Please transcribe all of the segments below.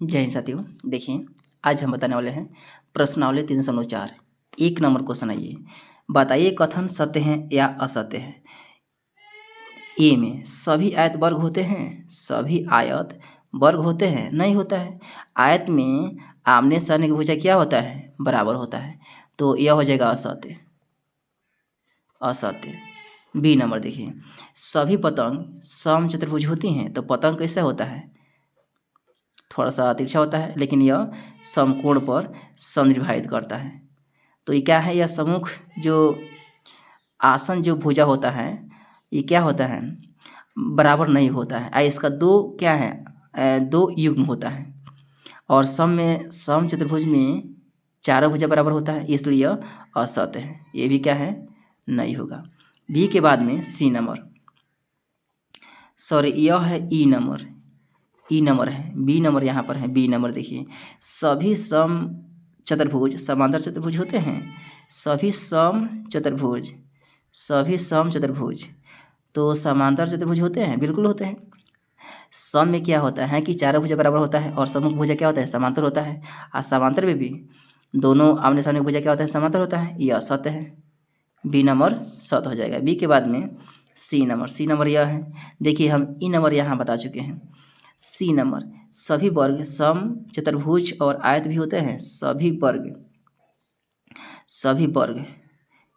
जय हिंद साथियों। देखिए, आज हम बताने वाले हैं प्रश्नावली 304। 1 नंबर क्वेश्चन आइए। बताइए कथन सत्य है या असत्य है। ए में सभी आयत वर्ग होते हैं, सभी आयत वर्ग होते हैं, नहीं होता है। आयत में आमने सामने की भुजा क्या होता है, बराबर होता है, तो यह हो जाएगा असत्य। असत्य। बी नंबर देखिए, सभी पतंग सम चतुर्भुज होती हैं, तो पतंग कैसा होता है, थोड़ा सा तिरछा होता है, लेकिन यह समकोण पर समद्विभाजित करता है। तो ये क्या है, यह सम्मुख जो आसन जो भुजा होता है, ये क्या होता है, बराबर नहीं होता है। इसका दो क्या है, दो युग्म होता है। और सम में सम चतुर्भुज में चारों भुजा बराबर होता है, इसलिए यह असत्य है। ये भी क्या है, नहीं होगा। बी के बाद में सी नंबर, सॉरी यह है ई नंबर, ई नंबर है, बी नंबर यहाँ पर है। बी नंबर देखिए, सभी सम चतुर्भुज समांतर चतुर्भुज होते हैं, सभी सम चतुर्भुज, सभी सम चतुर्भुज तो समांतर चतुर्भुज होते हैं, बिल्कुल होते हैं। सम में क्या होता है कि चारों भुजा बराबर होता है, और सम्मुख भुजा क्या होता है, समांतर होता है। और समांतर में भी दोनों आमने सामने भुजा क्या होता है, समांतर होता है। यह सत्य है, बी नंबर सत्य हो जाएगा। बी के बाद में सी नंबर, सी नंबर यह है। देखिए, हम ई नंबर यहाँ बता चुके हैं। सी नंबर, सभी वर्ग सम चतुर्भुज और आयत भी होते हैं, सभी वर्ग, सभी वर्ग।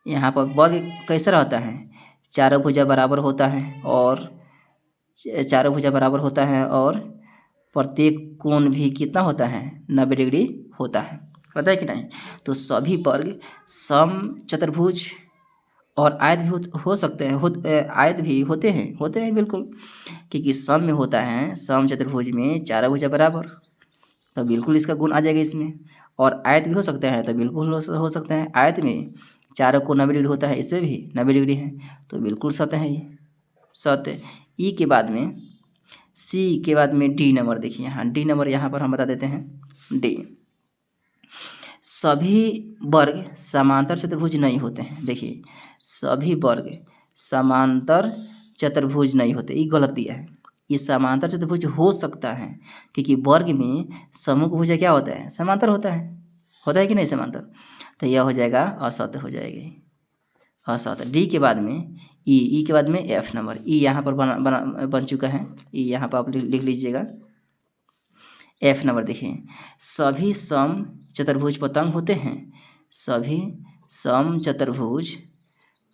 यहाँ पर वर्ग कैसा रहता है, चारों भुजा बराबर होता है, और चारों भुजा बराबर होता है, और प्रत्येक कोण भी कितना होता है, 90 डिग्री होता है, पता है कि नहीं। तो सभी वर्ग सम चतुर्भुज और आयत भी हो सकते हैं, आयत भी होते हैं बिल्कुल, क्योंकि सम में होता है, सम चतुर्भुज में चारों भुजा बराबर, तो बिल्कुल इसका गुण आ जाएगा इसमें। और आयत भी हो सकते हैं, तो बिल्कुल हो सकते हैं। आयत में चारों को 90 डिग्री होता है, इससे भी 90 डिग्री है, तो बिल्कुल सत्य है ये, सत्य। ई के बाद में सी के बाद में डी नंबर देखिए, यहाँ डी नंबर यहाँ पर हम बता देते हैं। डी, सभी वर्ग समांतर चतुर्भुज नहीं होते हैं। देखिए, सभी वर्ग समांतर चतुर्भुज नहीं होते, ये गलत दिया है। ये समांतर चतुर्भुज हो सकता है, क्योंकि वर्ग में सम्मुख भुजा क्या होता है, समांतर होता है कि नहीं समांतर, तो यह हो जाएगा असत्य हो जाएगी, असत्य। डी के बाद में ई के बाद में एफ नंबर। ई यहाँ पर बन चुका है, ई यहाँ पर आप लिख लीजिएगा। एफ नंबर देखिए, सभी सम चतुर्भुज पतंग होते हैं, सभी सम चतुर्भुज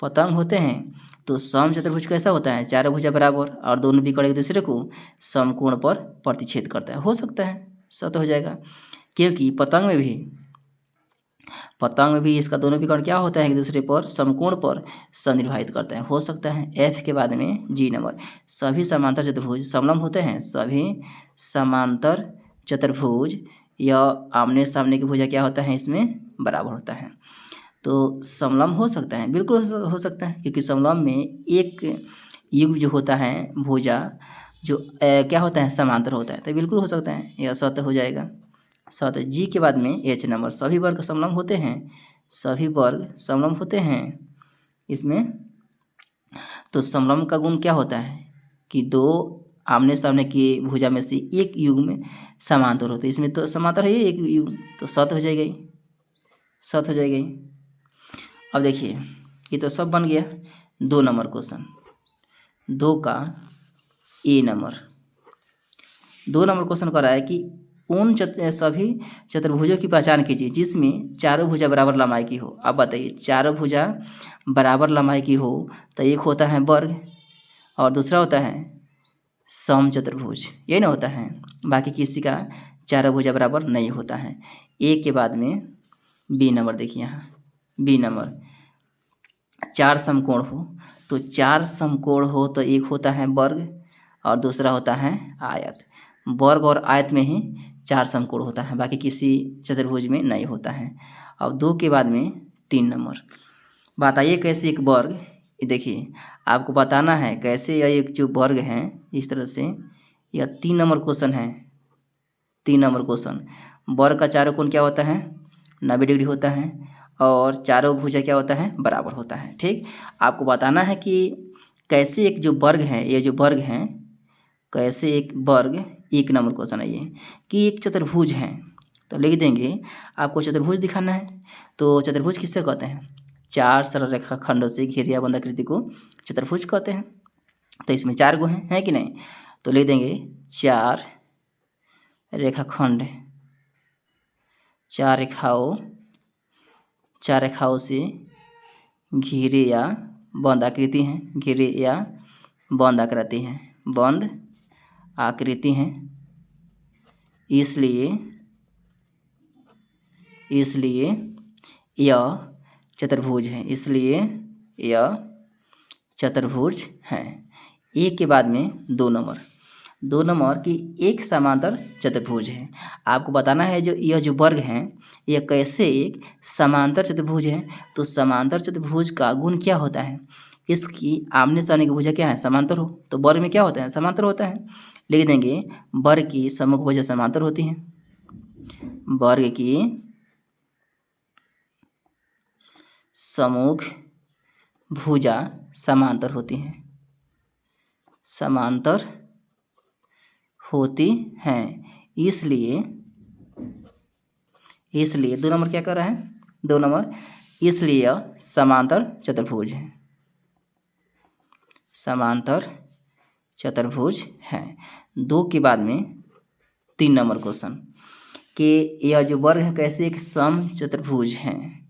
पतंग होते हैं। तो सम चतुर्भुज कैसा होता है, चारों भुजा बराबर, और दोनों विकर्ण एक दूसरे को समकोण पर प्रतिच्छेद करता है, हो सकता है, सत्य हो जाएगा। क्योंकि पतंग में भी इसका दोनों विकर्ण क्या होता है, एक दूसरे पर समकोण पर समद्विभाजित करता है, हो सकता है। एफ के बाद में जी नंबर, सभी समांतर चतुर्भुज समलंब होते हैं, सभी समांतर चतुर्भुज या आमने सामने की भुजा क्या होता है, इसमें बराबर होता है, तो समलंब हो सकता है, बिल्कुल हो सकता है, क्योंकि समलंब में एक युग जो होता है भुजा जो क्या होता है, समांतर होता है, तो बिल्कुल हो सकता है, यह सत्य हो जाएगा, सत्य। जी के बाद में एच नंबर, सभी वर्ग समलंब होते हैं, सभी वर्ग समलंब होते हैं इसमें। तो समलंब का गुण क्या होता है कि दो आमने सामने की भुजा में से एक युग में समांतर होते हैं, इसमें तो समांतर है एक युग, तो सत्य हो जाएगा, सत्य हो जाएगा। अब देखिए, ये तो सब बन गया। 2 नंबर क्वेश्चन, 2 का ए नंबर, 2 नंबर क्वेश्चन कर रहा है कि उन सभी चतुर्भुजों की पहचान कीजिए जिसमें चारों भुजा बराबर लंबाई की हो। अब बताइए, चारों भुजा बराबर लंबाई की हो, तो एक होता है वर्ग और दूसरा होता है सम चतुर्भुज, ये ना होता है। बाकी किसी का चारों भुजा बराबर नहीं होता है। ए के बाद में बी नंबर देखिए, यहाँ बी नंबर, 4 समकोण हो, तो 4 समकोण हो तो एक होता है वर्ग और दूसरा होता है आयत। वर्ग और आयत में ही 4 समकोण होता है, बाकी किसी चतुर्भुज में नहीं होता है। अब 2 के बाद में 3 नंबर, बताइए कैसे एक वर्ग, देखिए आपको बताना है कैसे यह एक जो वर्ग है, इस तरह से यह 3 नंबर क्वेश्चन है। 3 नंबर क्वेश्चन, वर्ग का चारों कोण क्या होता है, 90 डिग्री होता है, और चारों भुजा क्या होता है, बराबर होता है। ठीक, आपको बताना है कि कैसे एक जो वर्ग है, ये जो वर्ग है, कैसे एक वर्ग 1 नंबर क्वेश्चन है ये कि एक चतुर्भुज है, तो लिख देंगे आपको चतुर्भुज दिखाना है। तो चतुर्भुज किससे कहते हैं? 4 सरल रेखा खंडों से घिरी या बंद आकृति को चतुर्भुज कहते हैं। तो इसमें 4 गो हैं, है कि नहीं? तो लिख देंगे 4 रेखाखंड, 4 रेखाओं से घिरे या बंद आकृति हैं, घिरे या बंद आकृति हैं, बंद आकृति हैं। इसलिए यह चतुर्भुज है, इसलिए यह चतुर्भुज है। एक के बाद में 2 नंबर की एक समांतर चतुर्भुज है। आपको बताना है जो यह जो वर्ग है यह कैसे एक समांतर चतुर्भुज है। तो समांतर चतुर्भुज का गुण क्या होता है? इसकी आमने सामने की भुजा क्या है? समांतर हो। तो वर्ग में क्या होता है? समांतर होता है। लिख देंगे वर्ग की सम्मुख भुजा समांतर होती है, वर्ग की सम्मुख भुजा समांतर होती हैं, समांतर होती हैं। इसलिए 2 नंबर क्या कर रहा है? 2 नंबर, इसलिए यह समांतर चतुर्भुज है, समांतर चतुर्भुज है। 2 के बाद में 3 नंबर क्वेश्चन कि यह जो वर्ग है कैसे एक सम चतुर्भुज है।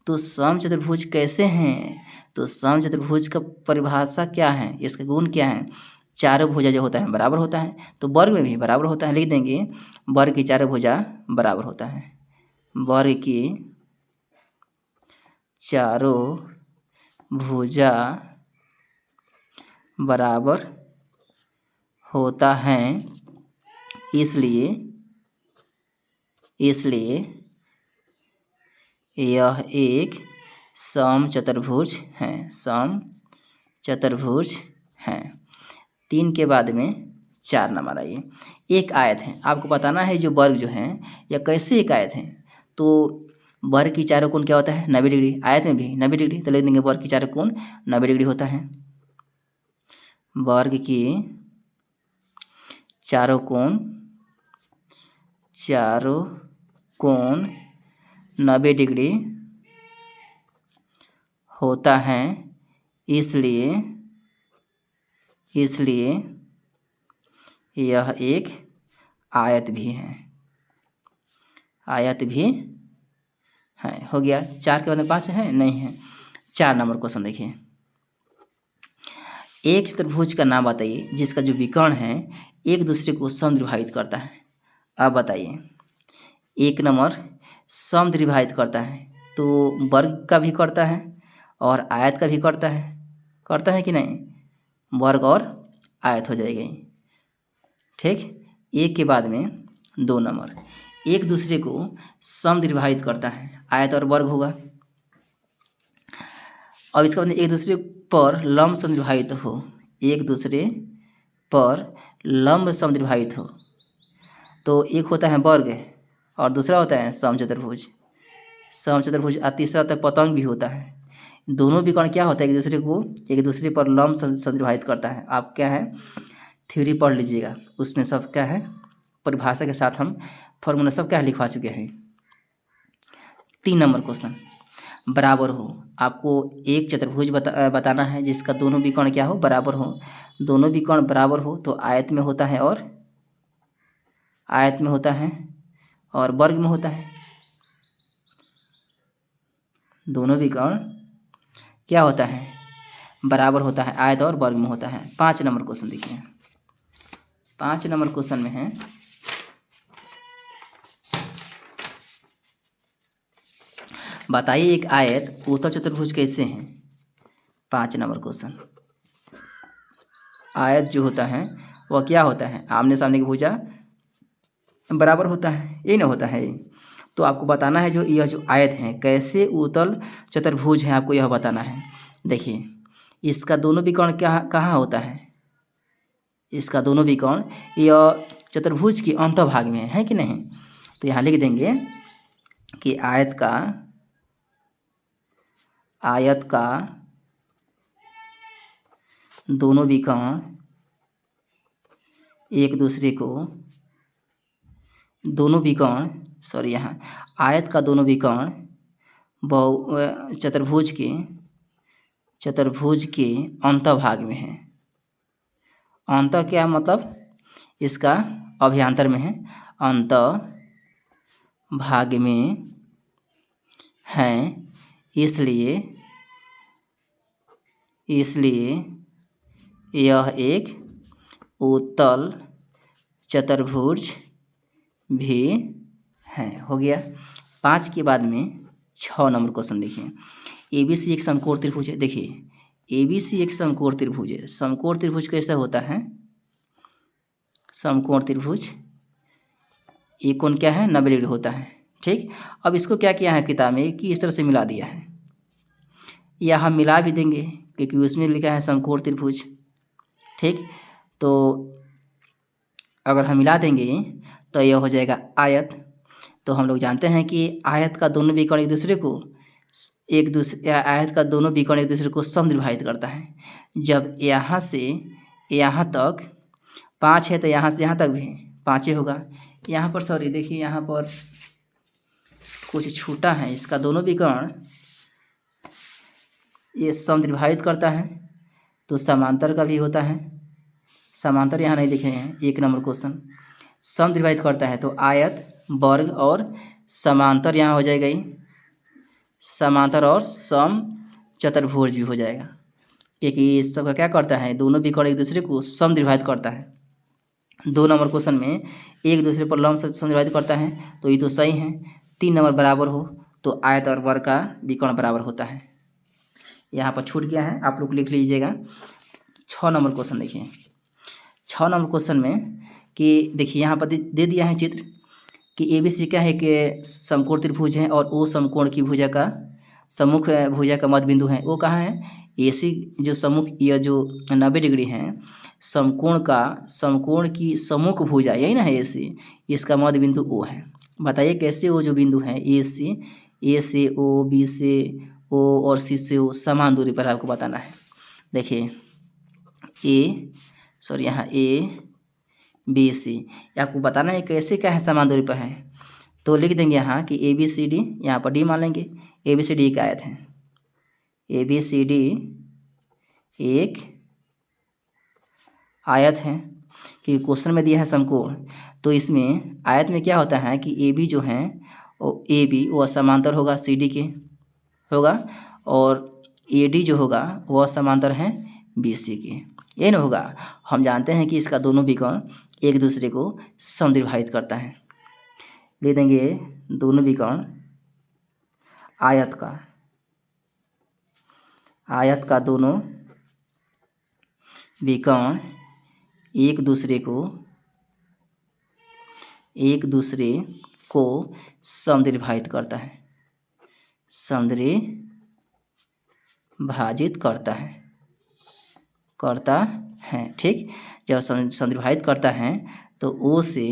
तो सम चतुर्भुज कैसे हैं? तो सम चतुर्भुज का परिभाषा क्या है, इसका गुण क्या है? चारों भुजा जो होता है बराबर होता है। तो वर्ग में भी बराबर होता है। लिख देंगे वर्ग की चारों भुजा बराबर होता है, वर्ग की चारों भुजा बराबर होता है। इसलिए यह एक सम चतुर्भुज है, सम चतुर्भुज है। 3 के बाद में 4 नंबर आइए। एक आयत है, आपको बताना है जो वर्ग जो है यह कैसे एक आयत है। तो वर्ग की चारों कोण क्या होता है? 90 डिग्री। आयत में भी 90 डिग्री। तो लिख देंगे वर्ग की चारों कोण 90 डिग्री होता है, वर्ग की चारों कोण 90 डिग्री होता है। इसलिए यह एक आयत भी है, आयत भी है। हो गया। 4 के बाद में 5 है? नहीं है। 4 नंबर क्वेश्चन देखिए, एक चतुर्भुज का नाम बताइए जिसका जो विकर्ण है एक दूसरे को समद्विभाजित करता है। अब बताइए। 1 नंबर समद्विभाजित करता है, तो वर्ग का भी करता है और आयत का भी करता है कि नहीं? वर्ग और आयत हो जाएगी, ठीक। 1 के बाद में 2 नंबर एक दूसरे को समद्विभाजित करता है, आयत और वर्ग होगा। अब इसके बाद एक दूसरे पर लंब समद्विभाजित हो, एक दूसरे पर लंब समद्विभाजित हो, तो एक होता है वर्ग और दूसरा होता है समचतुर्भुज। समचतुर्भुज और तीसरा होता है पतंग भी होता है। दोनों विकर्ण क्या होता है? एक दूसरे पर लंब समद्विभाजित करता है। आप क्या है थ्योरी पढ़ लीजिएगा, उसमें सब क्या है परिभाषा के साथ हम फॉर्मूला सब क्या लिखवा चुके हैं। 3 नंबर क्वेश्चन, बराबर हो। आपको एक चतुर्भुज बताना है जिसका दोनों विकर्ण क्या हो? बराबर हो। दोनों विकर्ण बराबर हो तो आयत में होता है और वर्ग में होता है। दोनों विकर्ण क्या होता है? बराबर होता है, आयत और वर्ग में होता है। 5 नंबर क्वेश्चन देखिए, 5 नंबर क्वेश्चन में है बताइए एक आयत उत्तल चतुर्भुज कैसे है। 5 नंबर क्वेश्चन, आयत जो होता है वह क्या होता है? आमने सामने की भुजा बराबर होता है, ये ना होता है। तो आपको बताना है जो यह जो आयत है कैसे उत्तल चतुर्भुज है, आपको यह बताना है। देखिए इसका दोनों विकर्ण कहाँ होता है? इसका दोनों विकर्ण यह चतुर्भुज की अंतभाग में है कि नहीं? तो यहाँ लिख देंगे कि आयत का दोनों विकर्ण एक दूसरे को दोनों विकर्ण सॉरी यहाँ आयत का दोनों विकर्ण चतुर्भुज के अंतभाग में है। अंत क्या मतलब इसका अभ्यंतर में है, अंत भाग में है, इसलिए यह एक उत्तल चतुर्भुज भी है। हो गया। 5 के बाद में 6 नंबर क्वेश्चन देखिए। ABC एक समकोण त्रिभुज है। देखिए ABC एक समकोण त्रिभुज है। समकोण त्रिभुज कैसा होता है? समकोण त्रिभुज एक कोण क्या है 90 डिग्री होता है। ठीक, अब इसको क्या किया है किताब में कि इस तरह से मिला दिया है, या हम मिला भी देंगे क्योंकि उसमें लिखा है समकोण त्रिभुज। ठीक, तो अगर हम मिला देंगे तो यह हो जाएगा आयत। तो हम लोग जानते हैं कि आयत का दोनों विकर्ण एक दूसरे को समद्विभाजित करता है। जब यहाँ से यहाँ तक 5 है तो यहाँ से यहाँ तक भी 5 होगा। यहाँ पर सॉरी देखिए यहाँ पर कुछ छूटा है, इसका दोनों विकर्ण ये समद्विभाजित करता है तो समांतर का भी होता है। समांतर यहाँ नहीं लिखे हैं। 1 नंबर क्वेश्चन समद्विभाजित करता है तो आयत, वर्ग और समांतर यहाँ हो जाएगा ही, समांतर और सम चतुर्भुज भी हो जाएगा क्योंकि इस सबका क्या करता है, दोनों विकर्ण एक दूसरे को समद्विभाजित करता है। 2 नंबर क्वेश्चन में एक दूसरे पर लंब समद्विभाजित करता है तो ये तो सही है। 3 नंबर बराबर हो तो आयत और वर्ग का विकर्ण बराबर होता है। यहाँ पर छूट गया है, आप लोग लिख लीजिएगा। 6 नंबर क्वेश्चन देखिए। 6 नंबर क्वेश्चन में कि देखिए यहाँ पर दे दिया है चित्र कि ABC क्या है कि समकोण त्रिभुज है और O समकोण की भुजा का सम्मुख भुजा का मध्य बिंदु है। वो कहाँ है? AC जो सम्मुख या जो 90 डिग्री है समकोण की सम्मुख भुजा यही ना है AC, इसका मध्य बिंदु O है। बताइए कैसे वो जो बिंदु है A से O, B से O और C से O समान दूरी पर आपको बताना है। देखिए यहाँ ABC आपको बताना है कैसे क्या है समान दूरी पर है। तो लिख देंगे यहाँ कि ABCD, यहाँ पर D मान लेंगे। ABCD एक आयत है, ABCD एक आयत है क्योंकि क्वेश्चन में दिया है समकोण। तो इसमें आयत में क्या होता है कि AB जो है AB वह समांतर होगा CD के होगा और AD जो होगा वह समांतर है BC के, यही ना होगा। हम जानते हैं कि इसका दोनों विकर्ण एक दूसरे को समद्विभाजित करता है। ले देंगे दोनों विकर्ण आयत का दोनों विकर्ण एक दूसरे को समद्विभाजित करता है। ठीक, जब समद्विभाजित करता है तो O से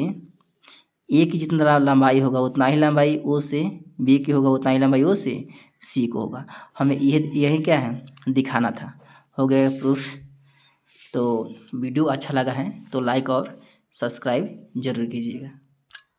A की जितना लंबाई होगा उतना ही लंबाई O से B की होगा, उतना ही लंबाई O से C को होगा। हमें यही क्या है दिखाना था। हो गया प्रूफ। तो वीडियो अच्छा लगा है तो लाइक और सब्सक्राइब जरूर कीजिएगा।